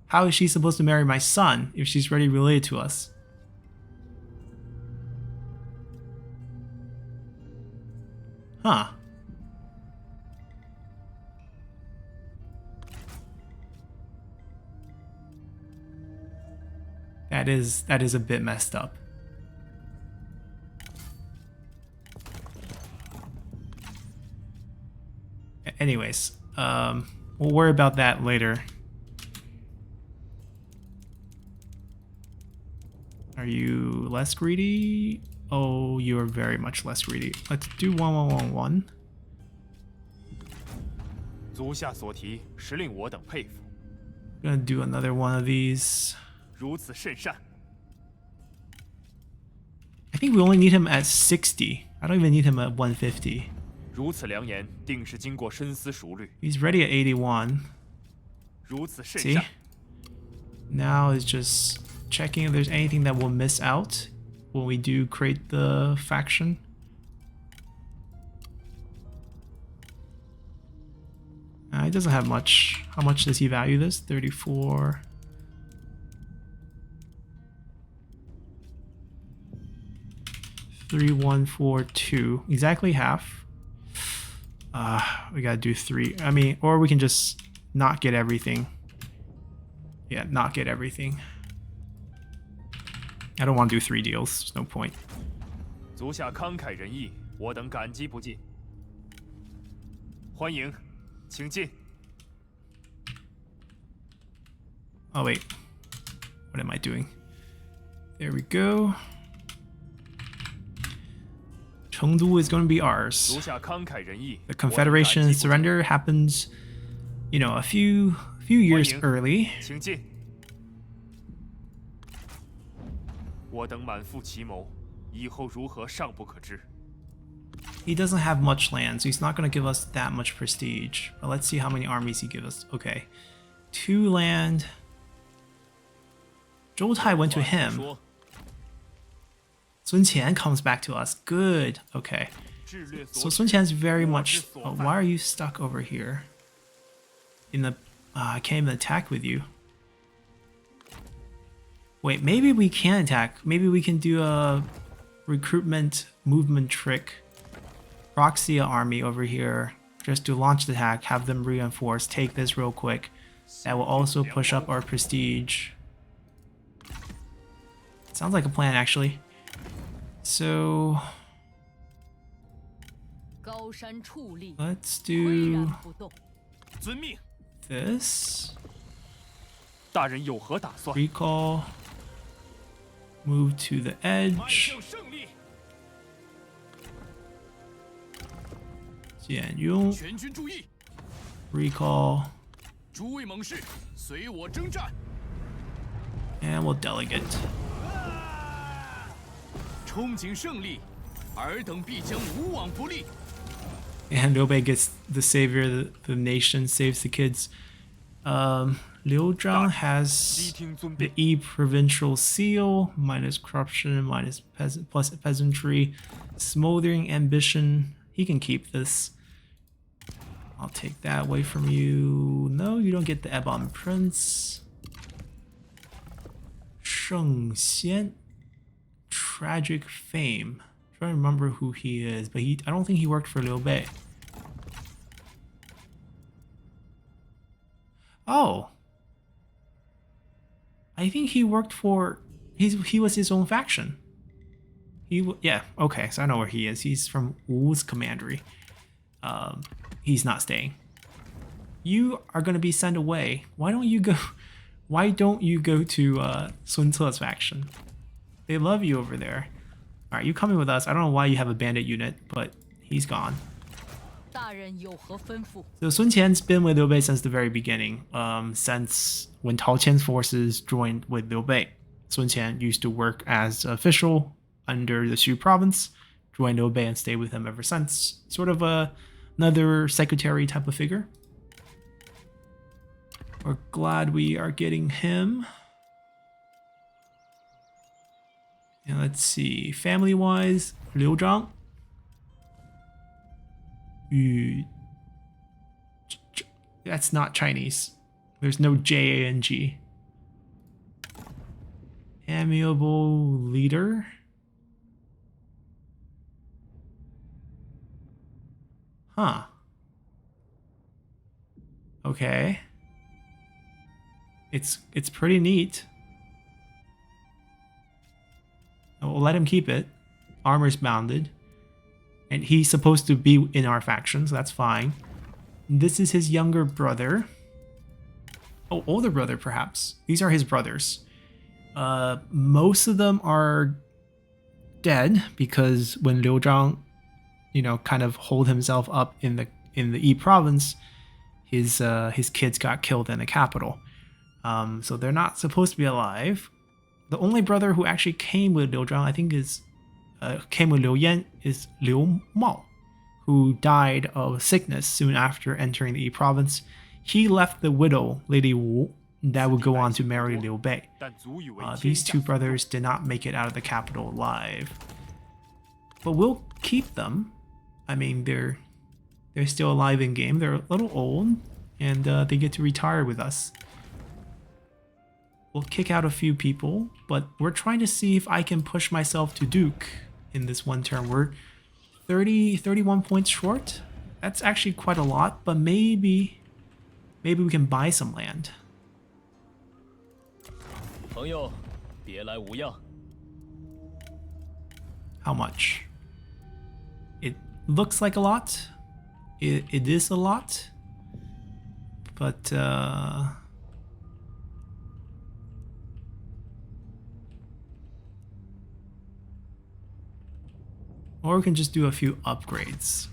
How is she supposed to marry my son if she's already related to us? Huh. That is a bit messed up. Anyways, we'll worry about that later. Are you less greedy? Oh, you are very much less greedy. Let's do 1111. 足下所提，实令我等佩服。 Gonna do another one of these. 如此甚善。 I think we only need him at 60. I don't even need him at 150. 如此良言，定是经过深思熟虑。 He's ready at 81. 如此甚 See? 善。 Now it's just checking if there's anything that we'll miss out when we do create the faction. He doesn't have much. How much does he value this? 34. $3,142. Exactly half. We gotta do 3. I mean, or we can just not get everything. Yeah, not get everything. I don't want to do 3 deals. There's no point. 足下慷慨仁义，我等感激不尽。欢迎，请进。 Oh wait, What am I doing? There we go. Chengdu is going to be ours. 足下慷慨仁义， The 我等感 Confederation 激不尽。 surrender happens, you know, a few years 欢迎。 early. 请进。我等满腹奇谋，以后如何尚不可知。 He doesn't have much land, so he's not going to give us that much prestige. But let's see how many armies he gives us. Okay. 2 land. Zhou Tai went to 话实 him. 说， Sun Qian comes back to us. Good. Okay. 智略 So 所 Sun Qian's very 我 much... 之所 Oh, 犯 why are you stuck over here? In the... I can't even attack with you. Wait, maybe we can attack. Maybe we can do a recruitment movement trick. Proxy army over here. Just to launch the attack, have them reinforce, take this real quick. That will also push up our prestige. Sounds like a plan, actually. So... 高山矗立， let's 岿 do 然不动。 遵命。 this. 大人有何打算？ Recall. Move to the 迈 edge. 向胜利！ Jian Yong. 全军注意， Recall. 诸位猛士，随我征战。 And we'll delegate. 憧憬胜利，尔等必将无往不利。 And Liu Bei gets the savior, the nation, saves the kids. Liu Zhang 悉 has 听尊 the 便。 E provincial seal, minus corruption, minus plus peasantry, smoldering ambition. He can keep this. I'll take that away from you. No, you don't get the Ebon Prince. Sheng Xian. Tragic fame. Trying to remember who he is, but I don't think he worked for Liu Bei. Oh. I think he worked for... He was his own faction. Yeah, okay, so I know where he is. He's from Wu's commandery. He's not staying. You are going to be sent away. Why don't you go to Sun Ce's faction? They love you over there. Alright, you coming with us. I don't know why you have a bandit unit, but he's gone. 大人有何吩咐？ So Sun Qian's been with Liu Bei since the very beginning. Since when Tao Qian's forces joined with Liu Bei. Sun Qian used to work as official under the Xu province, joined Liu Bei and stayed with him ever since. Sort of another secretary type of figure. We're glad we are getting him. And let's see, family-wise, Liu Zhang. That's not Chinese. There's no J-A-N-G. Amiable leader. Huh. Okay. It's pretty neat. We'll let him keep it. Armor's bounded. And he's supposed to be in our faction, so that's fine. This is his younger brother. Oh, older brother, perhaps. These are his brothers. Most of them are dead because when Liu Zhang, you know, kind of hold himself up in the E province, his kids got killed in the capital. So they're not supposed to be alive. The only brother who actually came with Liu Zhang, I think, came with Liu Yan, is Liu Mao, who died of sickness soon after entering the E province. He left the widow, Lady Wu, that would go on to marry Liu Bei. 但足以为 These 天 two 下 brothers did not make it out of the capital alive. But we'll keep them. I mean, they're still alive in game. They're a little old, and they get to retire with us. We'll kick out a few people, but we're trying to see if I can push myself to Duke in this one turn. We're 31 points short. That's actually quite a lot, but maybe we can buy some land. 朋友，别来无恙。 How much? It looks like a lot. It is a lot. But Or we can just do a few upgrades.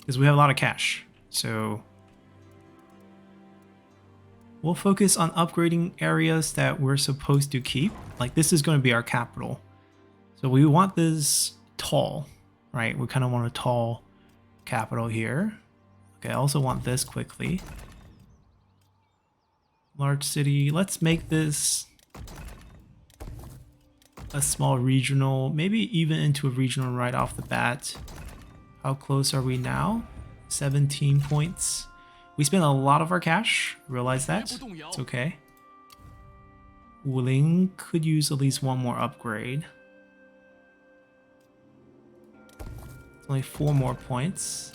Because we have a lot of cash. So we'll focus on upgrading areas that we're supposed to keep. Like this is going to be our capital. So we want this tall, right? We kind of want a tall capital here. Okay, I also want this quickly. Large city. Let's make this a small regional, maybe even into a regional right off the bat. How close are we now? 17 points. We spent a lot of our cash. Realize that. It's okay. Wuling could use at least one more upgrade. Only 4 more points.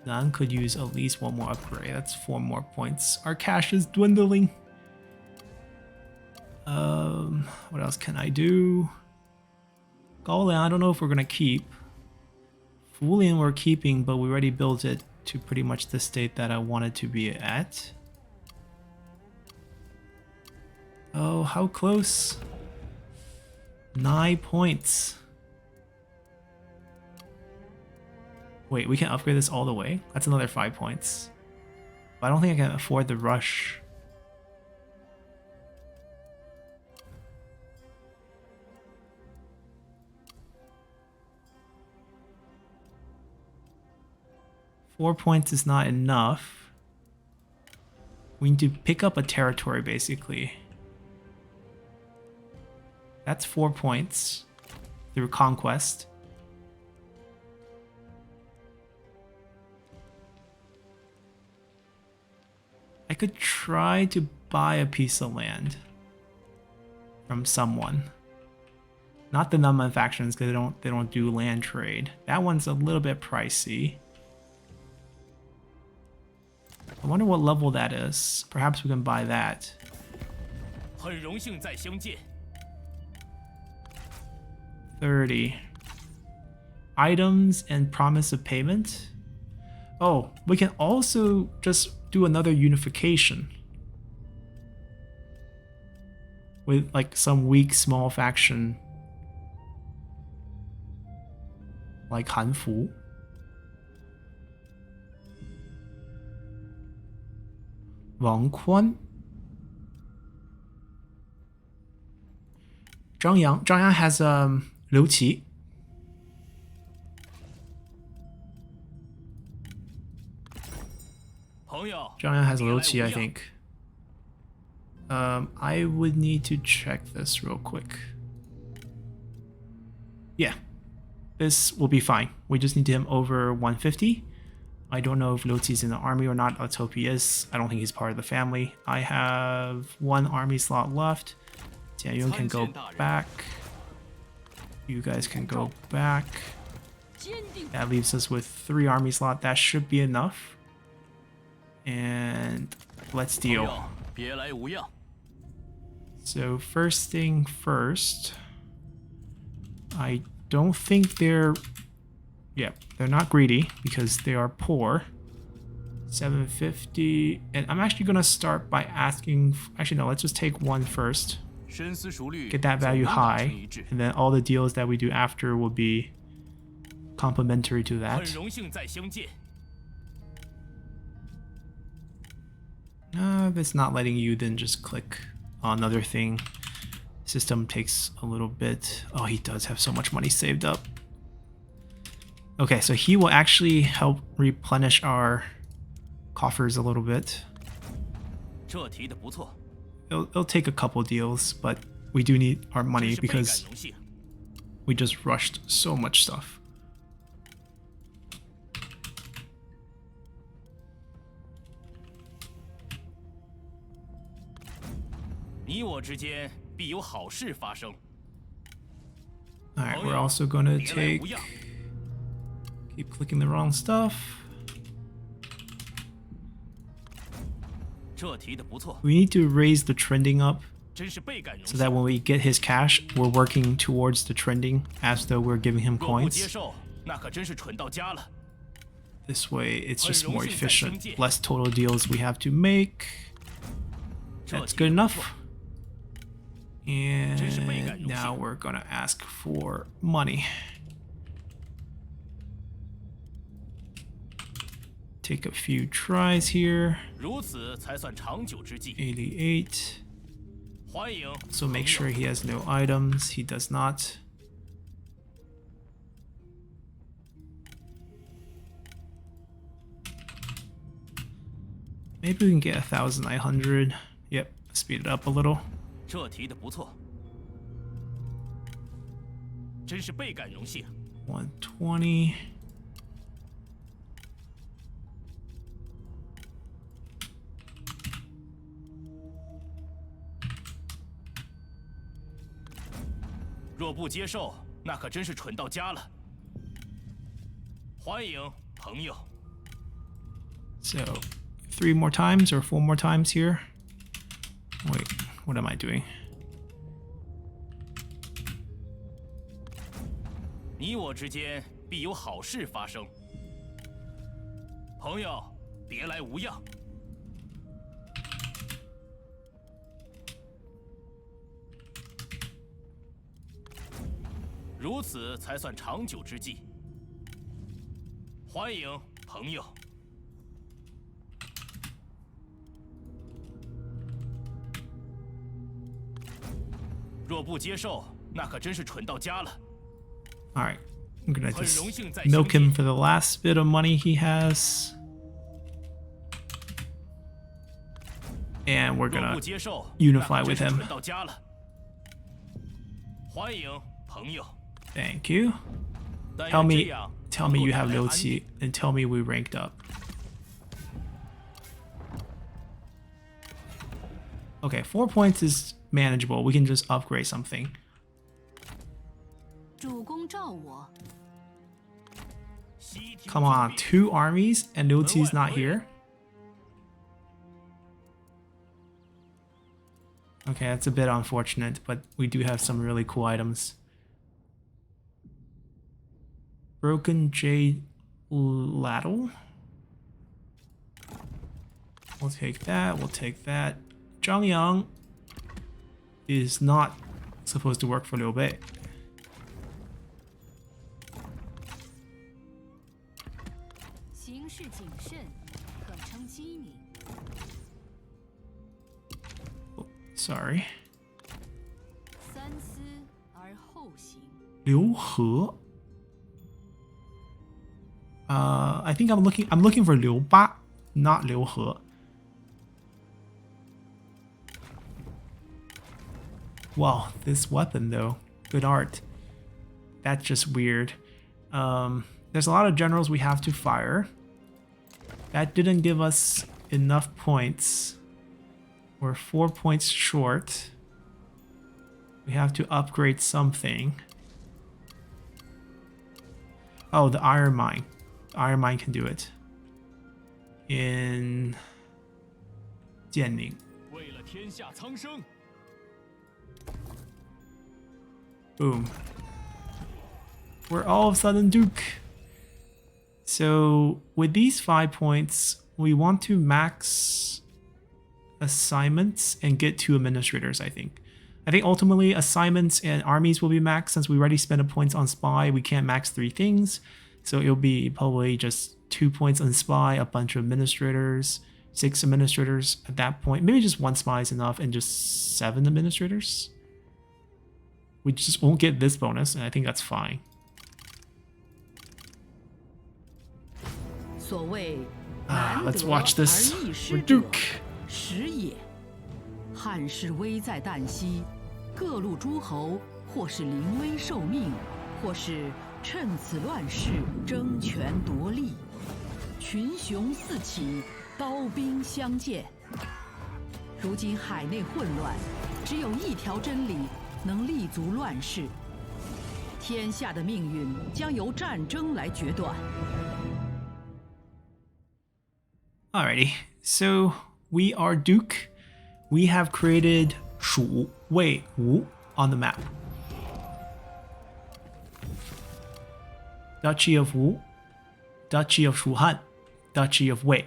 Nan could use at least one more upgrade. That's 4 more points. Our cash is dwindling. What else can I do? Gaolian, I don't know if we're gonna keep. Fulian we're keeping, but we already built it to pretty much the state that I wanted to be at. Oh, how close? 9 points. Wait, we can upgrade this all the way? That's another 5 points. But I don't think I can afford the rush. Four points is not enough. We need to pick up a territory, basically. That's 4 points through conquest. I could try to buy a piece of land from someone. Not the Nunman factions, because they don't do land trade. That one's a little bit pricey. I wonder what level that is. Perhaps we can buy that. 30. Items and promise of payment. Oh, we can also just do another unification. With like some weak small faction. Like Hanfu. Wang Quan. Zhang Yang has Liu Qi. Zhang Yang has Liu Qi, I think. I would need to check this real quick. Yeah, this will be fine. We just need him over 150. I don't know if Liu Qi's in the army or not. Let's hope he is. I don't think he's part of the family. I have 1 army slot left. Jia Yun can go back. You guys can go back. That leaves us with 3 army slot. That should be enough. And let's deal. So first thing first, I don't think they're not greedy because they are poor. 750, and I'm actually gonna start by asking, actually no, let's just take 1 first. Get that value high, and then all the deals that we do after will be complementary to that. If it's not letting you, then just click on another thing. System takes a little bit. Oh, he does have so much money saved up. Okay, so he will actually help replenish our coffers a little bit. It'll take a couple deals, but we do need our money because we just rushed so much stuff. Alright, we're also gonna take... Keep clicking the wrong stuff. We need to raise the trending up so that when we get his cash, we're working towards the trending as though we're giving him coins. This way, it's just more efficient. Less total deals we have to make. That's good enough. And now we're gonna ask for money. Take a few tries here. 如此才算长久之计。 88. 欢迎。 So make sure he has no items. He does not. Maybe we can get 1,900. Yep, speed it up a little. 这提的不错，真是倍感荣幸。 120. “若不接受，那可真是蠢到家了。”欢迎，朋友。 So 3 more times or 4 more times here. Wait, what am I doing? 你我之间必有好事发生。朋友，别来无恙。如此才算长久之计。欢迎，朋友。 若不接受，那可真是蠢到家了。 All right, I'm gonna just milk him for the last bit of money he has. And we're gonna unify with him. 蠢到家了。欢迎，朋友。 Thank you. Tell me you have Liu Qi and tell me we ranked up. Okay, 4 points is manageable. We can just upgrade something. 主公召我， Come on, 2 armies and Liu Qi's not here. Okay, that's a bit unfortunate, but we do have some really cool items. Broken Jade Ladle. We'll take that, we'll take that. Zhang Yang is not supposed to work for Liu Bei. 行事谨慎，可称机敏。 Oh, sorry. 三思而后行。 Liu He. I think I'm looking for Liu Ba, not Liu He. Wow, this weapon though, good art. That's just weird. There's a lot of generals we have to fire. That didn't give us enough points. We're 4 points short. We have to upgrade something. Oh, the iron mine. The iron mine can do it. In Jianning. 为了天下苍生。 Boom. We're all of a sudden Duke. So with these 5 points, we want to max assignments and get 2 administrators, I think. I think ultimately assignments and armies will be maxed since we already spent a points on spy. We can't max 3 things. So it'll be probably just 2 points on spy, a bunch of administrators, 6 administrators at that point. Maybe just 1 spy is enough and just 7 administrators. We just won't get this bonus, and I think that's fine. 所谓 Let's watch this. 难得而易 We're 失者 Duke. 时也。汉室危在旦夕，各路诸侯或是临危受命，或是趁此乱世争权夺利，群雄四起，刀兵相见。如今海内混乱，只有一条真理能立足乱世。天下的命运将由战争来决断。 Alrighty, so we are Duke. We have created Shu, Wei, Wu on the map. Duchy of Wu, Duchy of Shuhan, Duchy of Wei.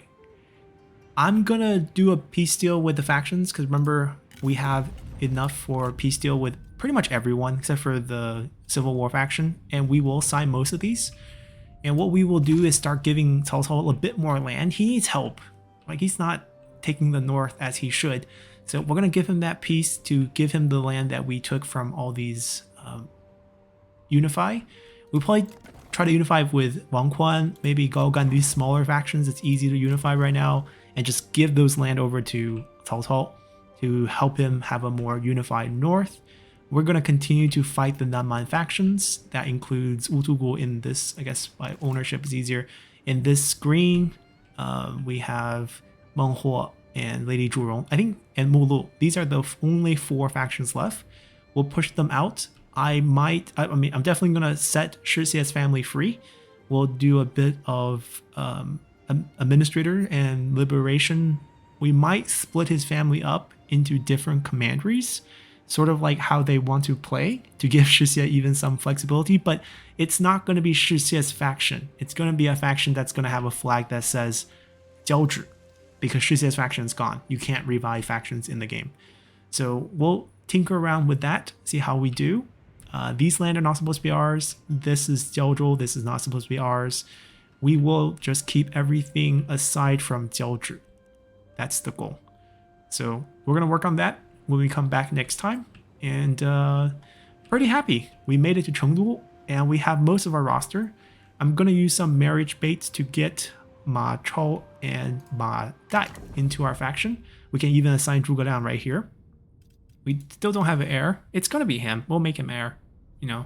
I'm gonna do a peace deal with the factions because remember we have enough for peace deal with pretty much everyone except for the Civil War faction, and we will sign most of these. And what we will do is start giving Cao Cao a bit more land. He needs help. Like, he's not taking the north as he should. So we're going to give him that peace to give him the land that we took from all these unify. We probably try to unify with Wang Quan, maybe Gaogan, these smaller factions. It's easy to unify right now, and just give those land over to Cao Cao to help him have a more unified north. We're going to continue to fight the Nanman factions. That includes Wutugu in this, I guess by ownership is easier. In this green, we have Meng Huo and Lady Zhurong, I think, and Mulu. These are the only 4 factions left. We'll push them out. I mean, I'm definitely going to set Shi Xie's family free. We'll do a bit of administrator and liberation. We might split his family up into different commanderies, sort of like how they want to play, to give Shi Xie even some flexibility, but it's not going to be Shi Xie's faction. It's going to be a faction that's going to have a flag that says Jiaozhi, because Shi Xie's faction is gone. You can't revive factions in the game. So we'll tinker around with that, see how we do. These land are not supposed to be ours. This is Jiaozhou. This is not supposed to be ours. We will just keep everything aside from Jiaozhi. That's the goal. So we're going to work on that when we come back next time. And pretty happy. We made it to Chengdu, and we have most of our roster. I'm going to use some marriage baits to get Ma Chao and Ma Dai into our faction. We can even assign Zhuge Liang right here. We still don't have an heir. It's going to be him. We'll make him heir. You know,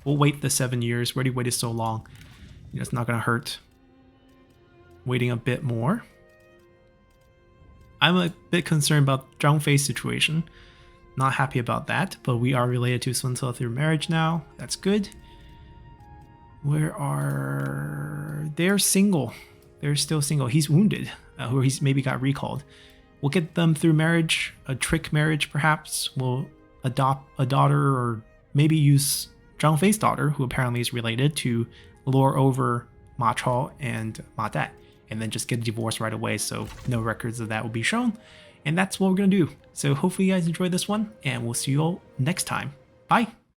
we'll wait the 7 years. We already waited so long. You know, it's not going to hurt waiting a bit more. I'm a bit concerned about Zhang Fei's situation. Not happy about that, but we are related to Sun Ce through marriage now. That's good. They're single. They're still single. He's wounded, or he's maybe got recalled. We'll get them through marriage, a trick marriage perhaps. We'll adopt a daughter, or maybe use Zhang Fei's daughter, who apparently is related, to lure over Ma Chao and Ma Dai, and then just get a divorce right away, so no records of that will be shown. And that's what we're going to do. So hopefully you guys enjoyed this one, and we'll see you all next time. Bye!